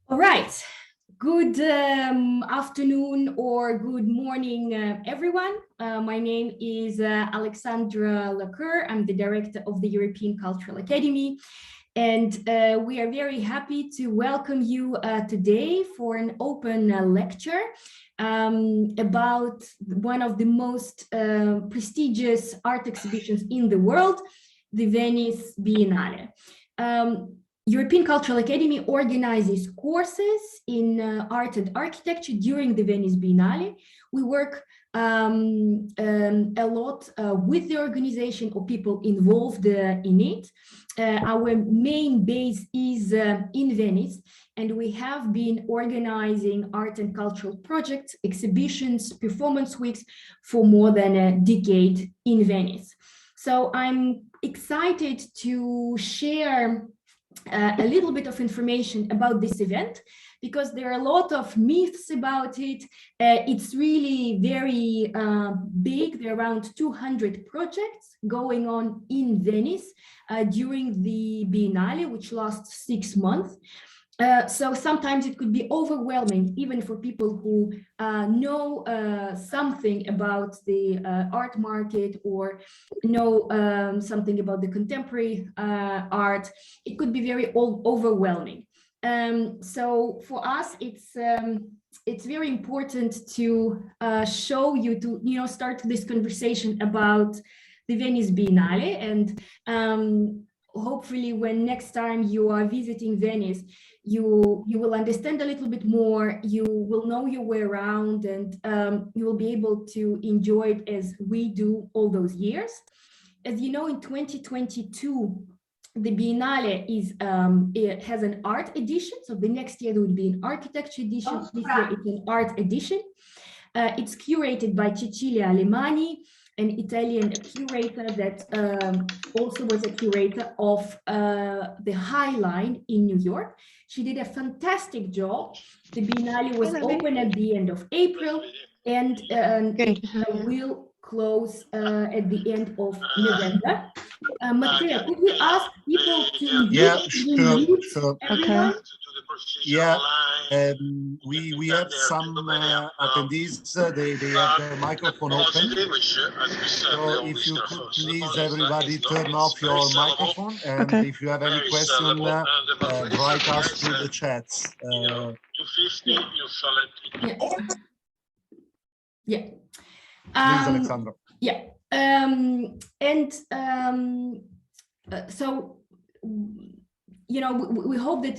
All right. Good afternoon or good morning, everyone. My name is Alexandra Lacour. I'm the director of the European Cultural Academy. And we are very happy to welcome you today for an open lecture about one of the most prestigious art exhibitions in the world, the Venice Biennale. European Cultural Academy organizes courses in art and architecture during the Venice Biennale. We work a lot with the organization or people involved in it. Our main base is in Venice, and we have been organizing art and cultural projects, exhibitions, performance weeks for more than a decade in Venice. So I'm excited to share a little bit of information about this event, because there are a lot of myths about it. It's really very big. There are around 200 projects going on in Venice during the Biennale, which lasts 6 months. So sometimes it could be overwhelming, even for people who know something about the art market or know something about the contemporary art. It could be very overwhelming. So for us, it's very important to show you, to start this conversation about the Venice Biennale, and hopefully when next time you are visiting Venice, you will understand a little bit more, you will know your way around, and you will be able to enjoy it as we do all those years. As you know, in 2022, the Biennale it has an art edition. So the next year there would be an architecture edition. This year it's an art edition. It's curated by Cecilia Alemani, an Italian curator that also was a curator of the High Line in New York. She did a fantastic job. The Biennale was open at the end of April, and it will close at the end of November. Matteo, could we ask people to mute everyone? Okay. Yeah, we have some attendees. They have their microphone open. So if you could please, everybody, turn off your microphone, and if you have any question, write us through the chats. Yeah. Please, Alexandra. Yeah. So, we hope that,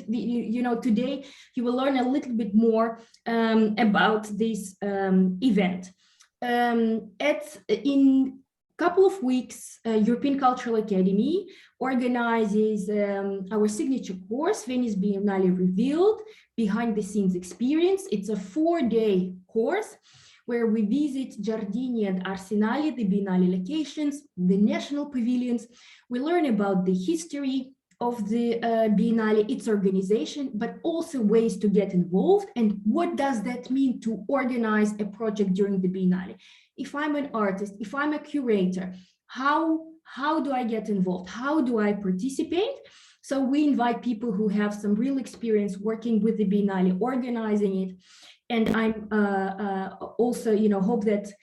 today you will learn a little bit more about this event. In a couple of weeks, European Cultural Academy organizes our signature course, Venice Biennale Revealed, Behind the Scenes Experience. It's a 4-day course where we visit Giardini and Arsenali, the Biennale locations, the national pavilions. We learn about the history of the Biennale, its organization, but also ways to get involved, and what does that mean to organize a project during the Biennale. If I'm an artist, if I'm a curator, how do I get involved? How do I participate? So we invite people who have some real experience working with the Biennale, organizing it. And I'm also, hope that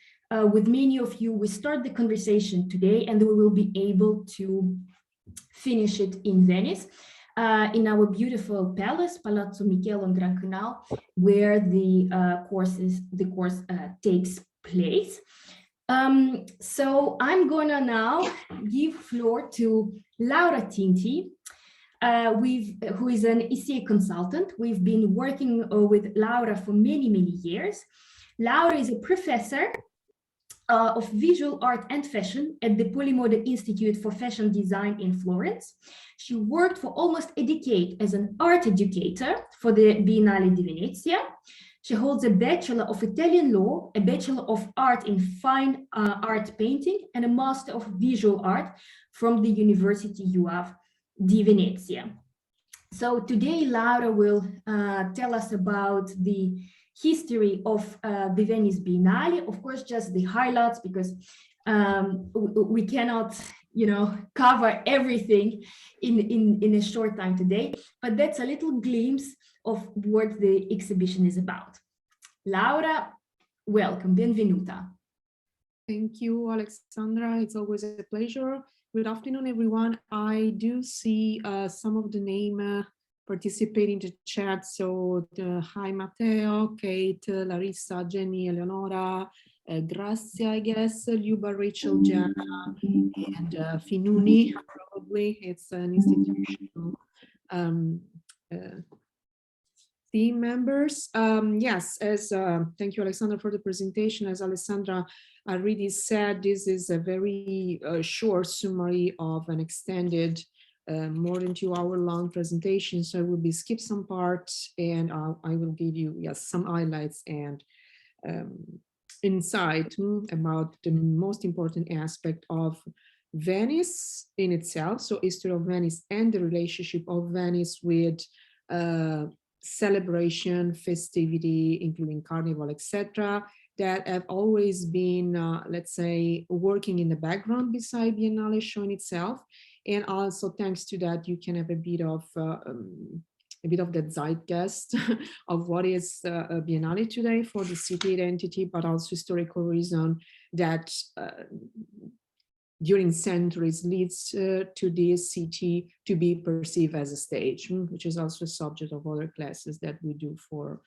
with many of you, we start the conversation today, and we will be able to finish it in Venice, in our beautiful palace, Palazzo Michele on Gran Canal, where the course takes place. So I'm gonna now give floor to Laura Tinti, who is an ECA consultant. We've been working with Laura for many, many years. Laura is a professor of visual art and fashion at the Polimoda Institute for Fashion Design in Florence. She worked for almost a decade as an art educator for the Biennale di Venezia. She holds a Bachelor of Italian Law, a Bachelor of Art in Fine Art Painting, and a Master of Visual Art from the University UAV di Venezia. So today, Laura will tell us about the history of the Venice Biennale, of course, just the highlights, because we cannot cover everything in a short time today, but that's a little glimpse of what the exhibition is about. Laura, welcome, benvenuta. Thank you, Alexandra. It's always a pleasure. Good afternoon, everyone. I do see some of the name participating in the chat. So hi, Matteo, Kate, Larissa, Jenny, Eleonora, Grazia, I guess, Luba, Rachel, Jana, and Finuni, probably. It's an institutional team members. Yes, as thank you, Alexandra, for the presentation. As Alessandra already said, this is a very short summary of an extended more than 2 hour long presentation. So I will be skip some parts and I will give you some highlights and insight about the most important aspect of Venice in itself. So history of Venice and the relationship of Venice with celebration, festivity, including carnival, etc., that have always been, let's say, working in the background beside Biennale showing itself. And also, thanks to that, you can have a bit of the zeitgeist of what is Biennale today for the city identity, but also historical reason that during centuries leads to this city to be perceived as a stage, which is also a subject of other classes that we do for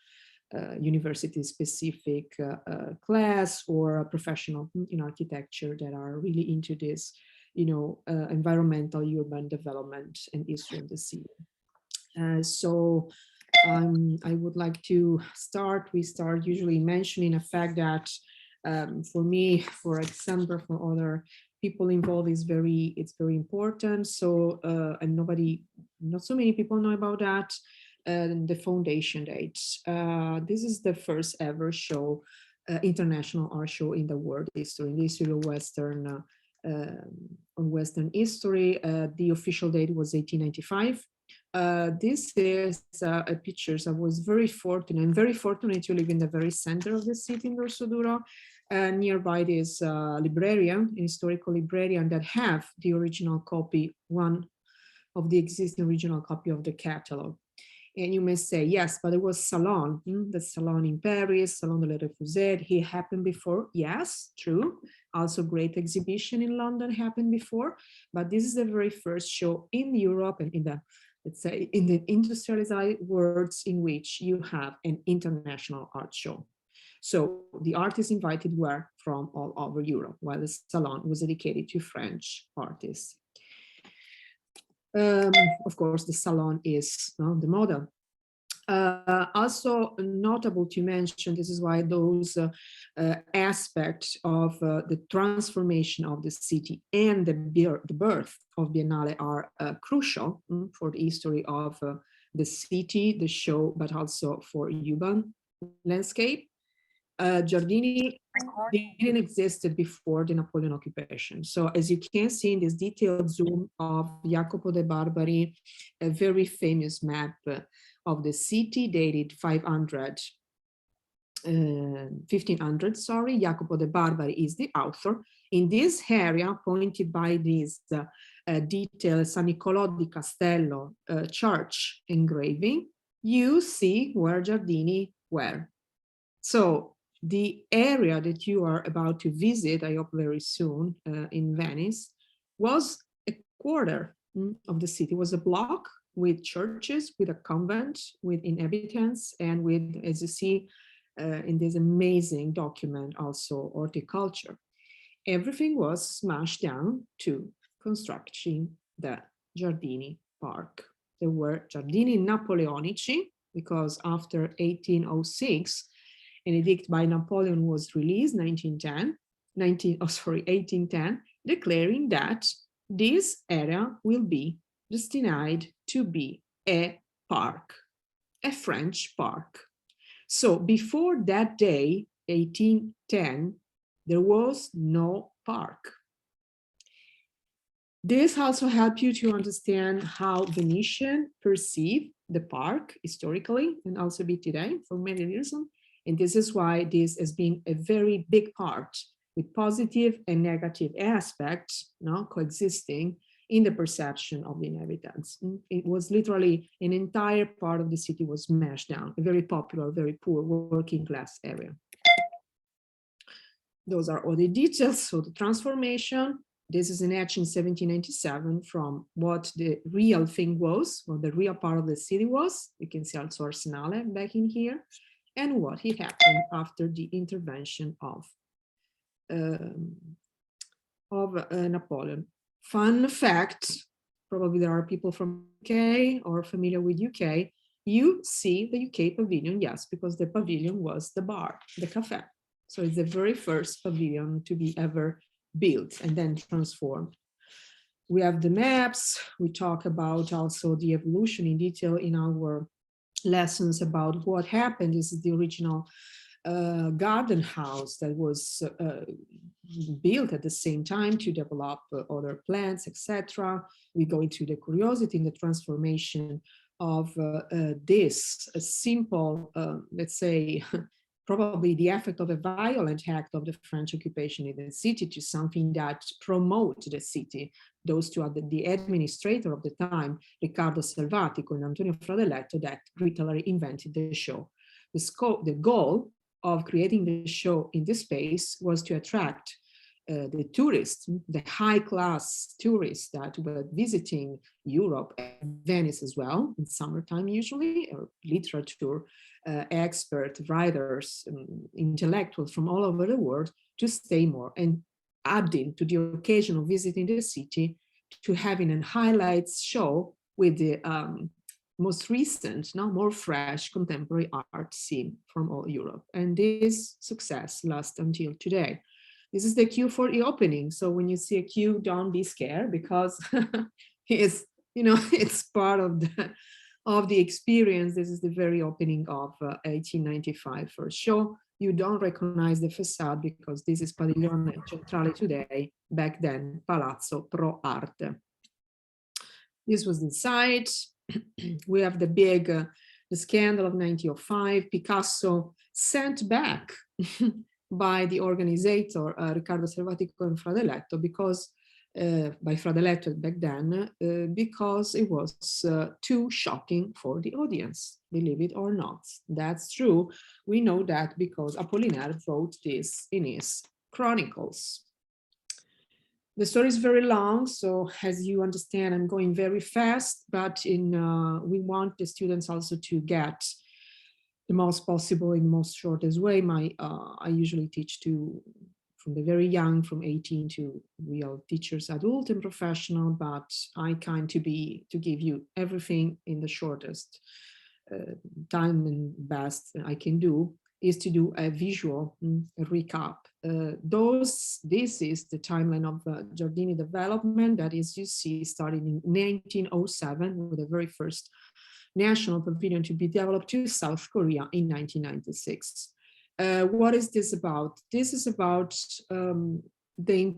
university specific class or a professional in architecture that are really into this, environmental urban development and history of the city. So I would like to start. We start usually mentioning a fact that for me, for example, for other people involved it's very important. So and not so many people know about that. The foundation date. This is the first ever show, international art show in the world history, in the history of Western history. The official date was 1895. This is a pictures. I was very fortunate. I'm very fortunate to live in the very center of the city in Dorso Duro. Nearby this librarian, an historical librarian that have the original copy, one of the existing original copy of the catalog. And you may say, yes, but it was Salon, the Salon in Paris, Salon de la Refusée, he happened before. Yes, true. Also great exhibition in London happened before, but this is the very first show in Europe and in the, let's say, in the industrialized worlds in which you have an international art show. So the artists invited were from all over Europe, while the Salon was dedicated to French artists. Of course, the Salon is the model. Also notable to mention, this is why those aspects of the transformation of the city and the birth of Biennale are crucial for the history of the city, the show, but also for urban landscape. Giardini didn't exist before the Napoleon occupation. So as you can see in this detailed zoom of Jacopo de Barbari, a very famous map of the city dated 1500, sorry, Jacopo de Barbari is the author. In this area pointed by this detail San Niccolò di Castello church engraving, you see where Giardini were. So the area that you are about to visit, I hope very soon, in Venice, was a quarter of the city, was a block with churches, with a convent, with inhabitants, and with, as you see in this amazing document, also horticulture. Everything was smashed down to constructing the Giardini Park. There were Giardini Napoleonici, because after 1806, an edict by Napoleon was released 1810, declaring that this area will be destined to be a park, a French park. So before that day, 1810, there was no park. This also helps you to understand how Venetians perceive the park historically and also be today for many reasons. And this is why this has been a very big part with positive and negative aspects, coexisting in the perception of the inhabitants. It was literally an entire part of the city was smashed down, a very popular, very poor working class area. Those are all the details. So the transformation, this is an etch in 1797 from what the real thing was, what the real part of the city was. You can see also Arsenale back in here, and what had happened after the intervention of Napoleon. Fun fact, probably there are people from UK or familiar with UK, you see the UK pavilion, yes, because the pavilion was the bar, the cafe. So it's the very first pavilion to be ever built and then transformed. We have the maps, we talk about also the evolution in detail in our lessons about what happened. This is the original garden house that was built at the same time to develop other plants, etc. We go into the curiosity in the transformation of this simple, let's say, probably the effect of a violent act of the French occupation in the city to something that promotes the city. Those two are the administrator of the time, Riccardo Salvatico and Antonio Fradelletto, that literally invented the show. The goal of creating the show in this space was to attract the tourists, the high-class tourists that were visiting Europe and Venice as well, in summertime usually, or literature experts, writers, intellectuals from all over the world to stay more, and adding to the occasion of visiting the city to having a highlights show with the most recent, more fresh contemporary art scene from all Europe. And this success lasts until today. This is the queue for the opening. So when you see a queue, don't be scared, because it's, it's part of the experience. This is the very opening of 1895 first show. You don't recognize the facade because this is Padiglione Centrale today, back then Palazzo Pro Arte. This was the site. We have the big, the scandal of 1905, Picasso sent back by the organizer, Riccardo Salvatico and Fradelletto, because by Fradelletto back then, because it was too shocking for the audience, believe it or not. That's true. We know that because Apollinaire wrote this in his chronicles. The story is very long, so as you understand, I'm going very fast, but we want the students also to get the most possible in the most shortest way. I usually teach from the very young, from 18 to real teachers, adult and professional, but I kind to give you everything in the shortest time and best I can do, is to do a visual recap. This is the timeline of Giardini development, that is, you see, starting in 1907 with the very first national pavilion to be developed to South Korea in 1996. What is this about? This is about the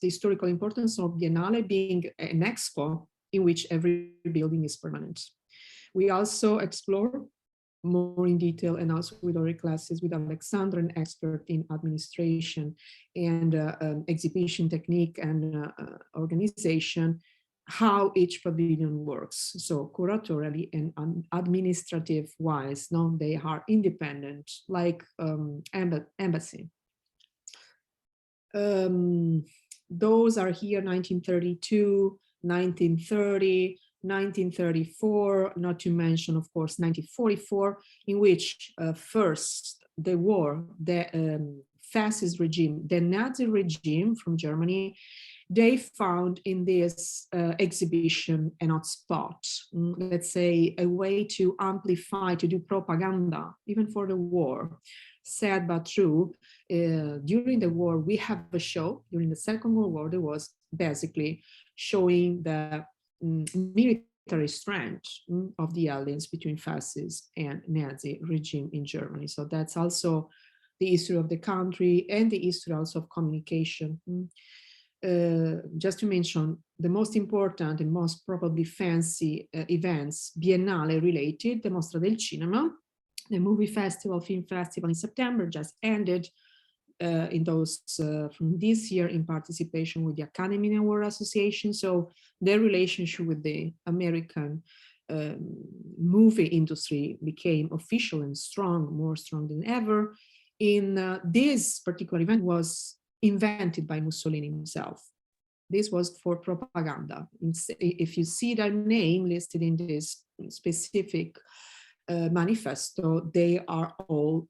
historical importance of Biennale being an expo in which every building is permanent. We also explore more in detail, and also with our classes with Alexandra, an expert in administration and exhibition technique and organization, how each pavilion works. So curatorially and administrative wise, they are independent, like embassy. Those are here, 1932, 1930, 1934, not to mention, of course, 1944, in which first the war, the fascist regime, the Nazi regime from Germany, they found in this exhibition an hotspot, let's say a way to amplify, to do propaganda, even for the war. Sad but true, during the war, we have a show, during the Second World War, there was basically showing the military strength of the alliance between fascist and Nazi regime in Germany. So that's also the history of the country and the history also of communication. Just to mention the most important and most probably fancy events, Biennale related, the Mostra del Cinema, the movie festival, film festival in September just ended. in those from this year in participation with the Academy Award Association. So their relationship with the American movie industry became official and strong, more strong than ever. In this particular event was invented by Mussolini himself. This was for propaganda. If you see their name listed in this specific manifesto, they are all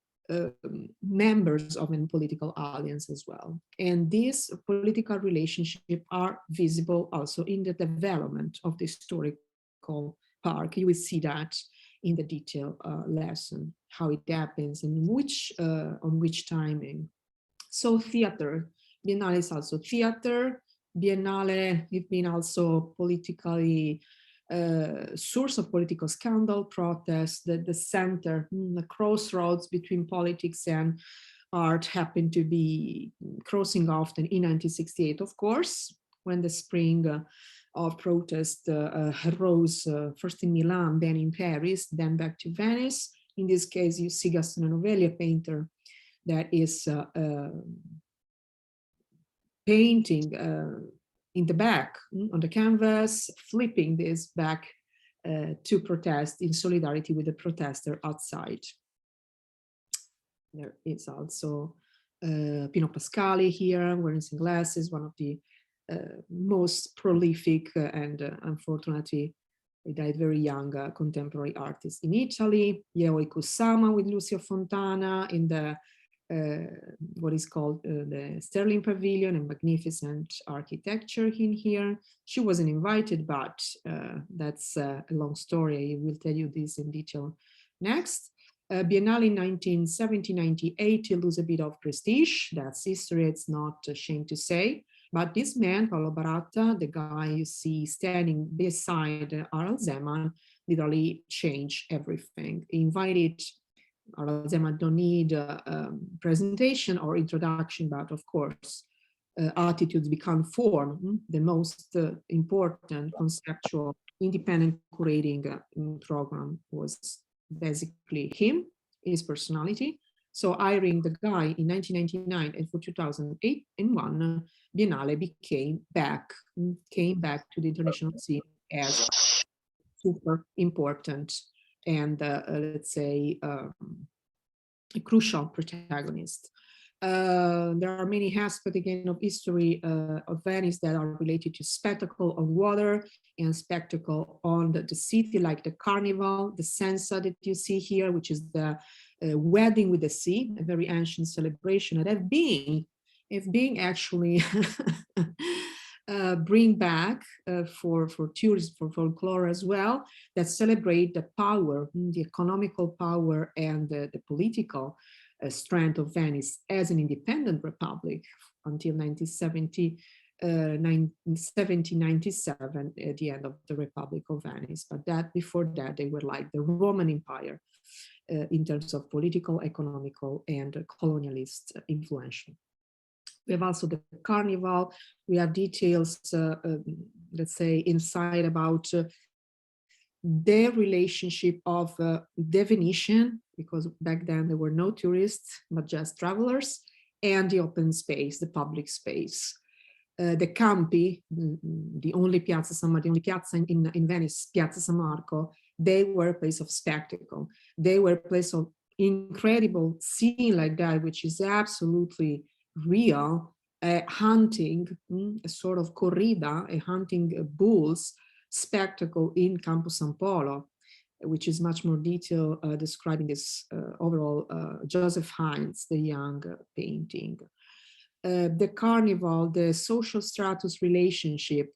members of a political alliance as well. And these political relationships are visible also in the development of the historical park. You will see that in the detail lesson, how it happens and on which timing. So theater, Biennale is also theater. Biennale has been also politically source of political scandal, protest, the center, the crossroads between politics and art happened to be crossing off in 1968, of course, when the spring of protest rose first in Milan, then in Paris, then back to Venice. In this case, you see Gastone Novelli, a painter that is painting in the back on the canvas, flipping this back to protest in solidarity with the protester outside. There is also Pino Pascali here, wearing sunglasses, one of the most prolific and unfortunately he died very young contemporary artists in Italy. Yaoi Kusama with Lucio Fontana in the what is called the Sterling Pavilion, and magnificent architecture in here. She wasn't invited, but that's a long story. I will tell you this in detail next. Biennale in 1970-98 lose a bit of prestige. That's history, it's not a shame to say. But this man, Paolo Baratta, the guy you see standing beside Harald Zeman, literally changed everything. He invited Harald Zeman, don't need presentation or introduction, but of course, attitudes become form. The most important conceptual independent curating program was basically him, his personality. So hiring the guy in 1999 and for 2008 and one, Biennale came back to the international scene as super important and let's say a crucial protagonist. There are many aspects again of history of Venice that are related to spectacle on water and spectacle on the city, like the carnival, the Sensa that you see here, which is the wedding with the sea, a very ancient celebration that have been actually bring back for tourists, for folklore as well, that celebrate the power, the economical power and the political strength of Venice as an independent republic until 1797, at the end of the Republic of Venice. But that before that, they were like the Roman Empire in terms of political, economical, and colonialist influential. We have also the carnival. We have details, let's say, inside about their relationship of the Venetian, because back then there were no tourists, but just travelers, and the open space, the public space. The Campi, the only piazza in Venice, Piazza San Marco, they were a place of spectacle. They were a place of incredible scene like that, which is absolutely real, hunting, a sort of corrida, a hunting bulls spectacle in Campo San Polo, which is much more detailed describing this overall Joseph Hines, the young painting. The carnival, the social status relationship,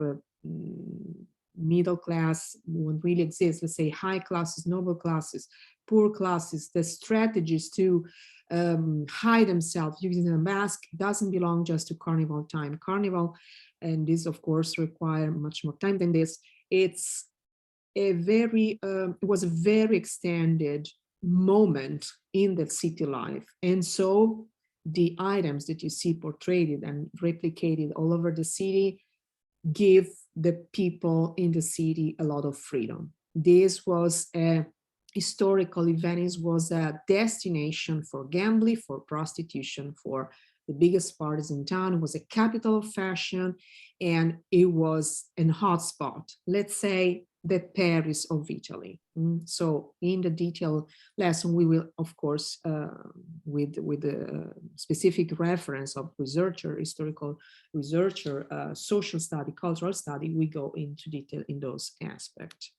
middle class won't really exist, let's say high classes, noble classes, poor classes, the strategies to hide themselves using a mask doesn't belong just to carnival time. Carnival, and this of course require much more time than this, it's a very, it was a very extended moment in the city life. And so the items that you see portrayed and replicated all over the city give the people in the city a lot of freedom. This was a historically, Venice was a destination for gambling, for prostitution, for the biggest parties in town. It was a capital of fashion, and it was a hotspot. Let's say the Paris of Italy. So in the detailed lesson, we will, of course, with the specific reference of researcher, historical researcher, social study, cultural study, we go into detail in those aspects.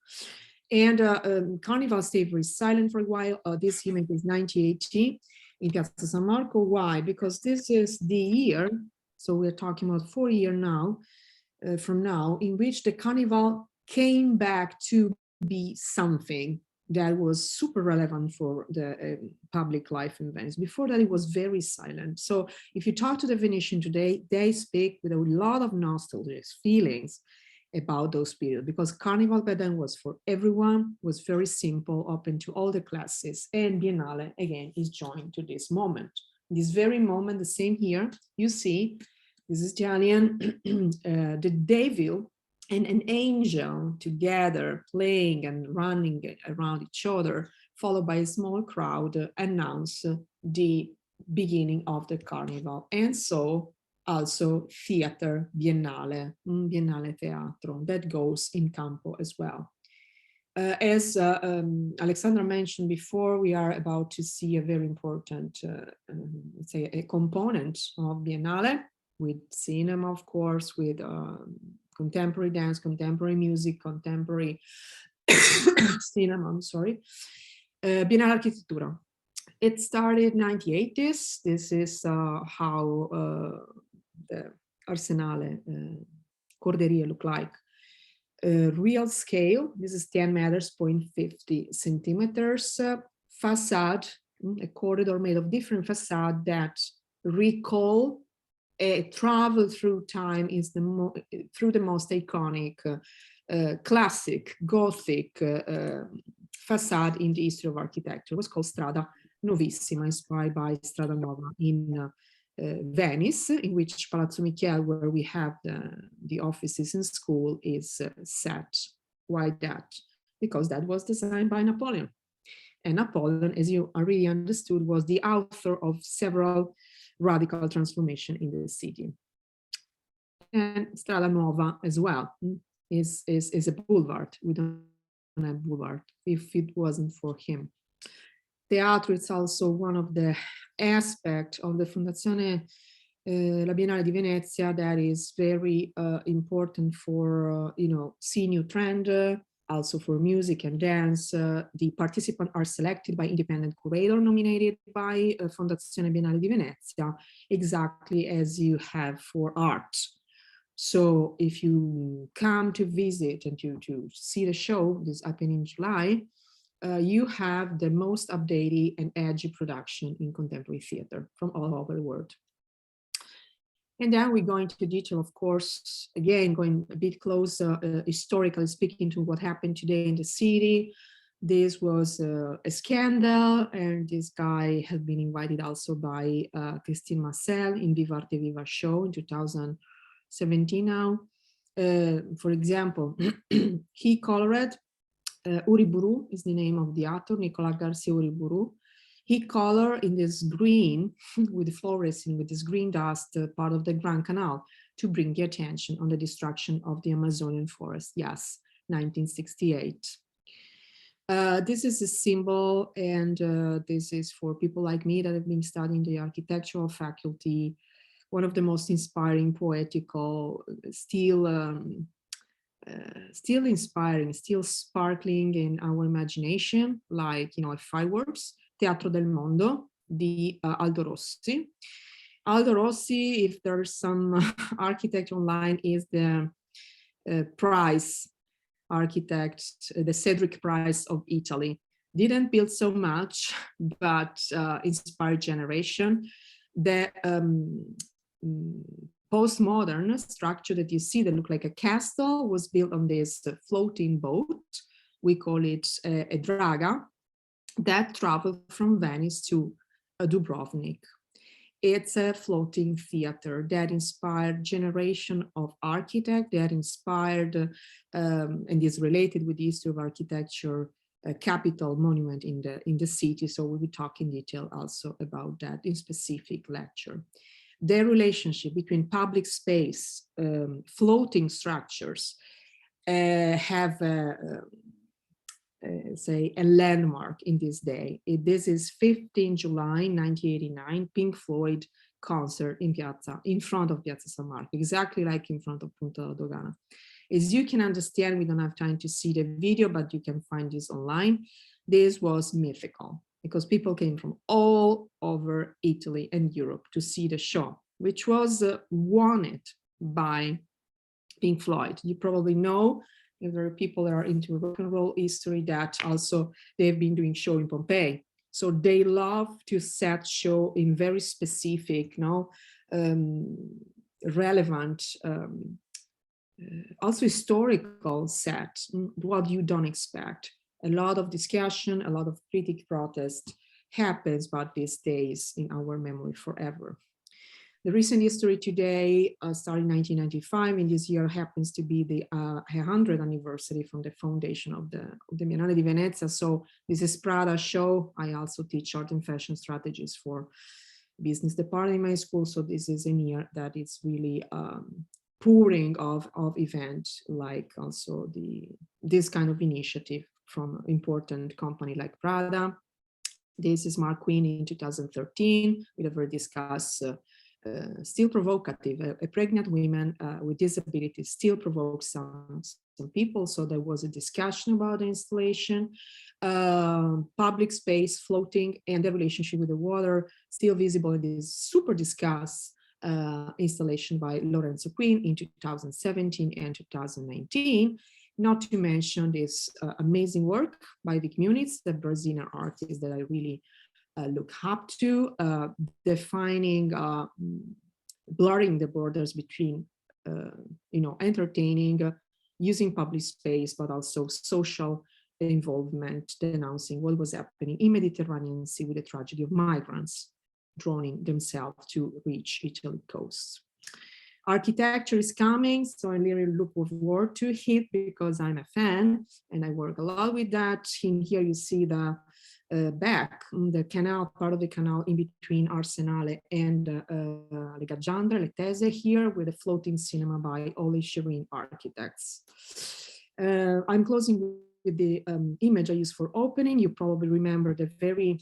And Carnival stayed very silent for a while. This image is 1980 in Piazza San Marco. Why? Because this is the year, so we're talking about 4 years now, from now, in which the Carnival came back to be something that was super relevant for the public life in Venice. Before that, it was very silent. So if you talk to the Venetian today, they speak with a lot of nostalgic feelings about those periods, because Carnival by then was for everyone, was very simple, open to all the classes, and Biennale again is joined to this moment. This very moment, the same here, you see, this is Italian, the devil and an angel together playing and running around each other, followed by a small crowd, announce the beginning of the Carnival. And so also theater, Biennale, Biennale Teatro, that goes in campo as well. As Alexandra mentioned before, we are about to see a very important, let's say, a component of Biennale, with cinema, of course, with contemporary dance, contemporary music, contemporary cinema, I'm sorry. Biennale Architettura. It started 1980s. This is how the Arsenale Corderia look like. Real scale, this is 10 meters, 0.50 centimeters. Facade, a corridor made of different facade that recall a travel through time is through the most iconic classic Gothic facade in the history of architecture. It was called Strada Novissima, inspired by Strada Nova in Venice, in which Palazzo Michele, where we have the offices in school, is set. Why that? Because that was designed by Napoleon. And Napoleon, as you already understood, was the author of several radical transformation in the city. And Strada Nuova as well is a boulevard. We don't have boulevard if it wasn't for him. Teatro is also one of the aspects of the Fondazione La Biennale di Venezia that is very important for, see new trend, also for music and dance. The participants are selected by independent curator nominated by Fondazione Biennale di Venezia, exactly as you have for art. So if you come to visit and to see the show, this happened in July, you have the most updated and edgy production in contemporary theater from all over the world. And then we go into detail, of course, again, going a bit closer, historically speaking, to what happened today in the city. This was a scandal, and this guy has been invited also by Christine Marcel in Viva Arte Viva show in 2017 now. For example, he colored, Uriburu is the name of the actor, Nicolas Garcia Uriburu. He colored in this green, with fluorescent, with this green dust, part of the Grand Canal, to bring the attention on the destruction of the Amazonian forest. Yes, 1968. This is a symbol, and this is for people like me that have been studying the architectural faculty, one of the most inspiring, poetical, still inspiring, still sparkling in our imagination, like, fireworks, Teatro del Mondo, di Aldo Rossi. Aldo Rossi, if there's some architect online, is the prize architect, the Cedric Prize of Italy. Didn't build so much, but inspired generation. The postmodern structure that you see that look like a castle was built on this floating boat. We call it a draga, that traveled from Venice to Dubrovnik. It's a floating theater that inspired generation of architects, that inspired and is related with the history of architecture, a capital monument in the city. So we will talk in detail also about that in specific lecture. their relationship between public space, floating structures, have say a landmark in this day. This is 15 July 1989, Pink Floyd concert in front of Piazza San Marco, exactly like in front of Punta della Dogana. As you can understand, we don't have time to see the video, but you can find this online. This was mythical because people came from all over Italy and Europe to see the show, which was wanted by Pink Floyd. You probably know, if there are people that are into rock and roll history, that also they've been doing show in Pompeii. So they love to set show in very specific, relevant, also historical set, what you don't expect. A lot of discussion, a lot of critic protest happens about these days in our memory forever. The recent history today started in 1995, and this year happens to be the 100th anniversary from the foundation of the Biennale di Venezia. So this is Prada show. I also teach art and fashion strategies for business department in my school. So this is a year that is really pouring of event, like also this kind of initiative from important company like Prada. This is Mark Queen in 2013. We never discussed still provocative. A pregnant woman with disabilities still provokes some people. So there was a discussion about the installation, public space floating, and the relationship with the water still visible in this super discussed installation by Lorenzo Queen in 2017 and 2019. Not to mention this amazing work by the communities, the Brazilian artists that I really look up to, defining, blurring the borders between, entertaining, using public space, but also social involvement, denouncing what was happening in Mediterranean Sea with the tragedy of migrants drowning themselves to reach Italy coast. Architecture is coming, so I really look forward to it because I'm a fan and I work a lot with that. In here you see the back, the canal, part of the canal in between Arsenale and Le Gaggiandre, Le Tese here with a floating cinema by Oli Shireen architects. I'm closing with the image I used for opening. You probably remember the very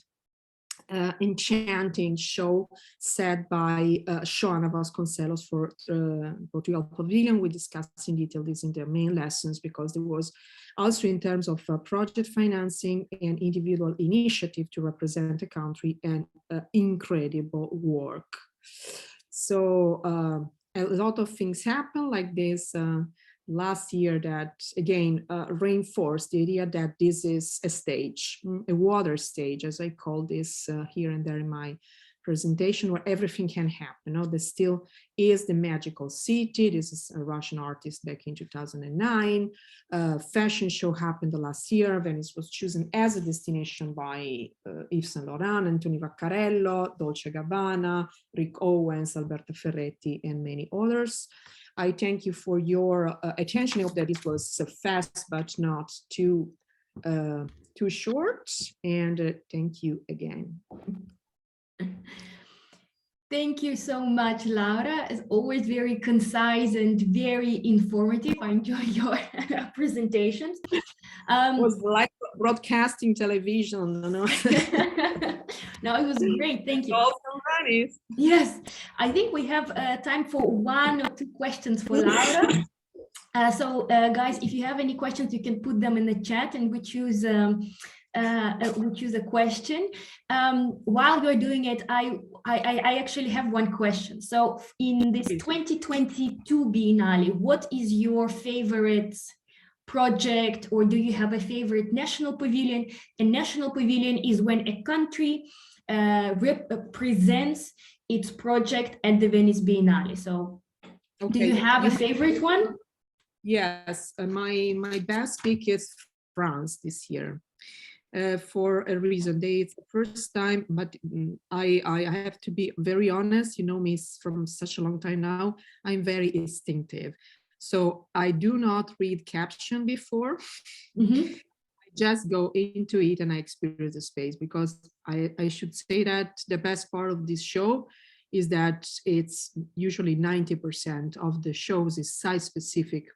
enchanting show set by Joana Vasconcelos for Portugal Pavilion. We discussed in detail this in their main lessons because there was also in terms of project financing and individual initiative to represent a country and incredible work. So a lot of things happen like this last year that again reinforced the idea that this is a stage, a water stage, as I call this here and there in my presentation, where everything can happen. There still is the magical city. This is a Russian artist back in 2009. Fashion show happened the last year. Venice was chosen as a destination by Yves Saint Laurent, Anthony Vaccarello, Dolce & Gabbana, Rick Owens, Alberto Ferretti, and many others. I thank you for your attention. I hope that this was fast, but not too short. And thank you again. Thank you so much, Laura. As always, very concise and very informative. I enjoy your presentations. It was like broadcasting television, No, it was great. Thank you. Nice. Yes, I think we have time for 1 or 2 questions for Laura. So guys, if you have any questions, you can put them in the chat and we choose a question. While you're doing it, I actually have one question. So in this 2022 Biennale, what is your favorite project, or do you have a favorite national pavilion? A national pavilion is when a country represents its project at the Venice Biennale. So do you have a favorite one? Yes, my best pick is France this year. For a reason. It's the first time, but I have to be very honest, you know me from such a long time now, I'm very instinctive. So I do not read caption before. I just go into it and I experience the space, because I should say that the best part of this show is that it's usually 90% of the shows is site specific.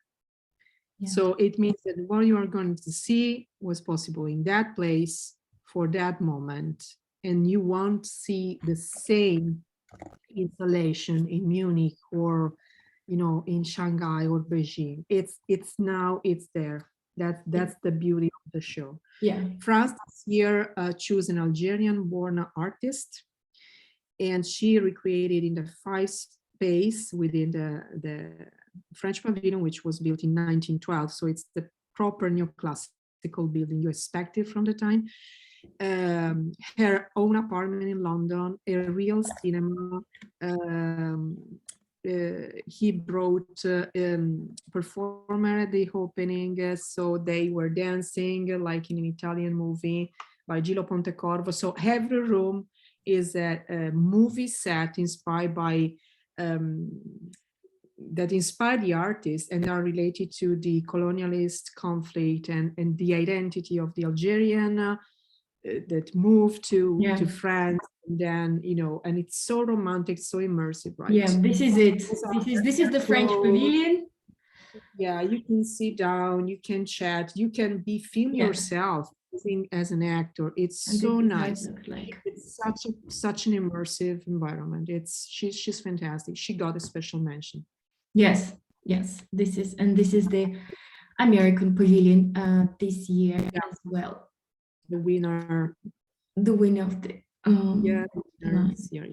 Yeah. So it means that what you are going to see was possible in that place for that moment, and you won't see the same installation in Munich or, you know, in Shanghai or Beijing. It's there. That's the beauty of the show. Yeah. France this year chose an Algerian-born artist, and she recreated in the 5 space within the French pavilion, which was built in 1912. So it's the proper neoclassical building you expected from the time. Her own apartment in London, a real cinema. He brought performer at the opening, so they were dancing like in an Italian movie by Gillo Pontecorvo. So every room is a movie set inspired by that inspired the artist and are related to the colonialist conflict and the identity of the Algerian that moved to France, and then, you know, and it's so romantic, so immersive, right? Yeah, this is it. This is the French pavilion. Yeah, you can sit down, you can chat, you can film yourself as an actor. It's and so nice. Like. It's such an immersive environment. She's fantastic. She got a special mention. Yes. This is the American pavilion this year as well. The winner of the nice. Yeah.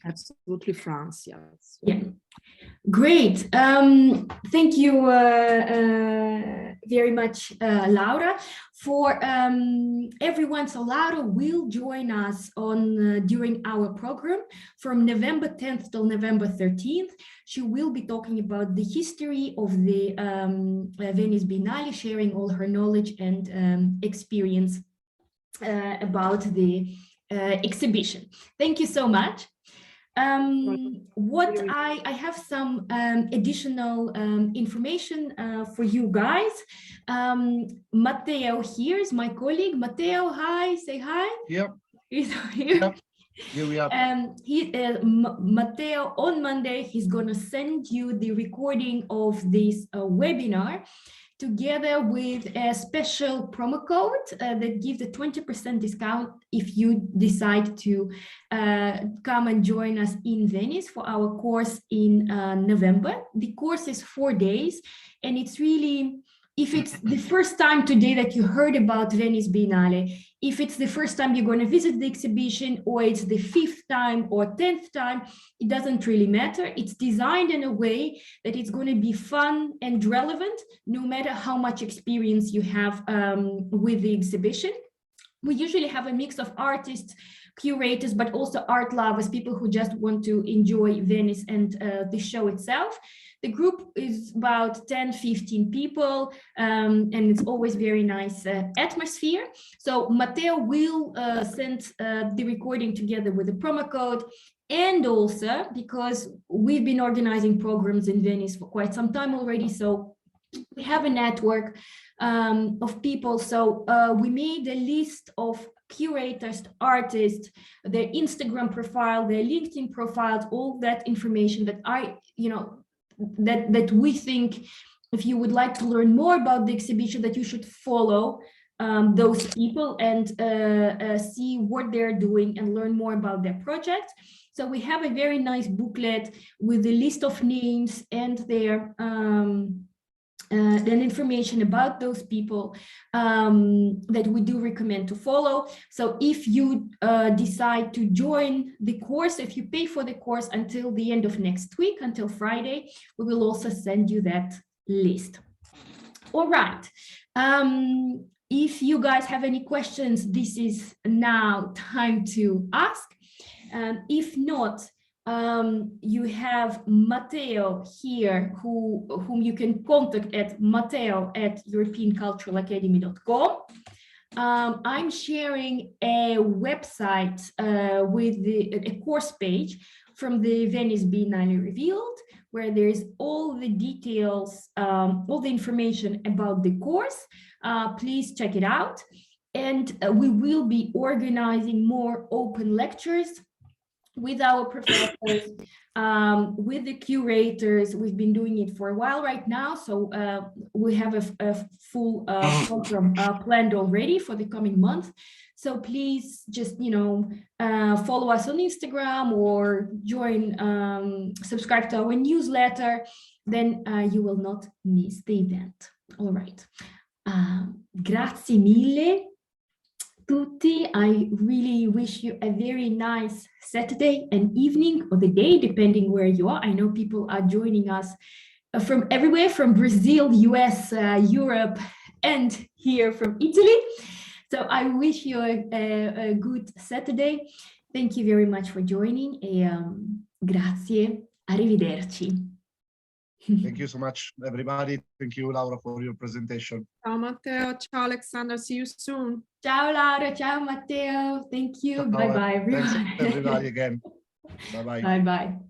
Absolutely France. Yes. Yeah. Great. Thank you very much, Laura, for everyone. So Laura will join us on during our program from November 10th till November 13th. She will be talking about the history of the Venice Biennale, sharing all her knowledge and experience about the exhibition. Thank you so much. I have some additional information for you guys. Matteo here is my colleague. Matteo, hi, say hi. Yep. He's here. Yep. Here we are. Matteo, on Monday, he's going to send you the recording of this webinar, together with a special promo code that gives a 20% discount if you decide to come and join us in Venice for our course in November. The course is 4 days, and it's really, if it's the first time today that you heard about Venice Biennale, if it's the first time you're going to visit the exhibition, or it's the 5th time or 10th time, it doesn't really matter. It's designed in a way that it's going to be fun and relevant, no matter how much experience you have with the exhibition. We usually have a mix of artists, curators, but also art lovers, people who just want to enjoy Venice and the show itself. The group is about 10-15 people, and it's always very nice atmosphere. So Matteo will send the recording together with the promo code. And also, because we've been organizing programs in Venice for quite some time already, so we have a network of people. So we made a list of curators, artists, their Instagram profile, their LinkedIn profiles, all that information that that we think, if you would like to learn more about the exhibition, that you should follow those people and see what they're doing and learn more about their projects. So we have a very nice booklet with a list of names and their then information about those people that we do recommend to follow. So if you decide to join the course, if you pay for the course until the end of next week, until Friday, we will also send you that list. All right. If you guys have any questions, this is now time to ask. If not, you have Matteo here, whom you can contact at matteo@europeanculturalacademy.com. I'm sharing a website with a course page from the Venice Biennale Revealed, where there's all the details, all the information about the course. Please check it out. And we will be organizing more open lectures with our professors, with the curators. We've been doing it for a while right now, so we have a full program planned already for the coming month. So please just, follow us on Instagram or join, subscribe to our newsletter, then you will not miss the event. All right. Grazie mille tutti. I really wish you a very nice Saturday and evening, or the day, depending where you are. I know people are joining us from everywhere, from Brazil, US, Europe, and here from Italy. So I wish you a good Saturday. Thank you very much for joining. Grazie, arrivederci. Thank you so much, everybody. Thank you, Laura, for your presentation. Ciao Matteo, ciao Alexander, see you soon. Ciao Laura, ciao Matteo. Thank you. Ciao, Bye bye, everyone. thanks everybody again. Bye bye. Bye bye.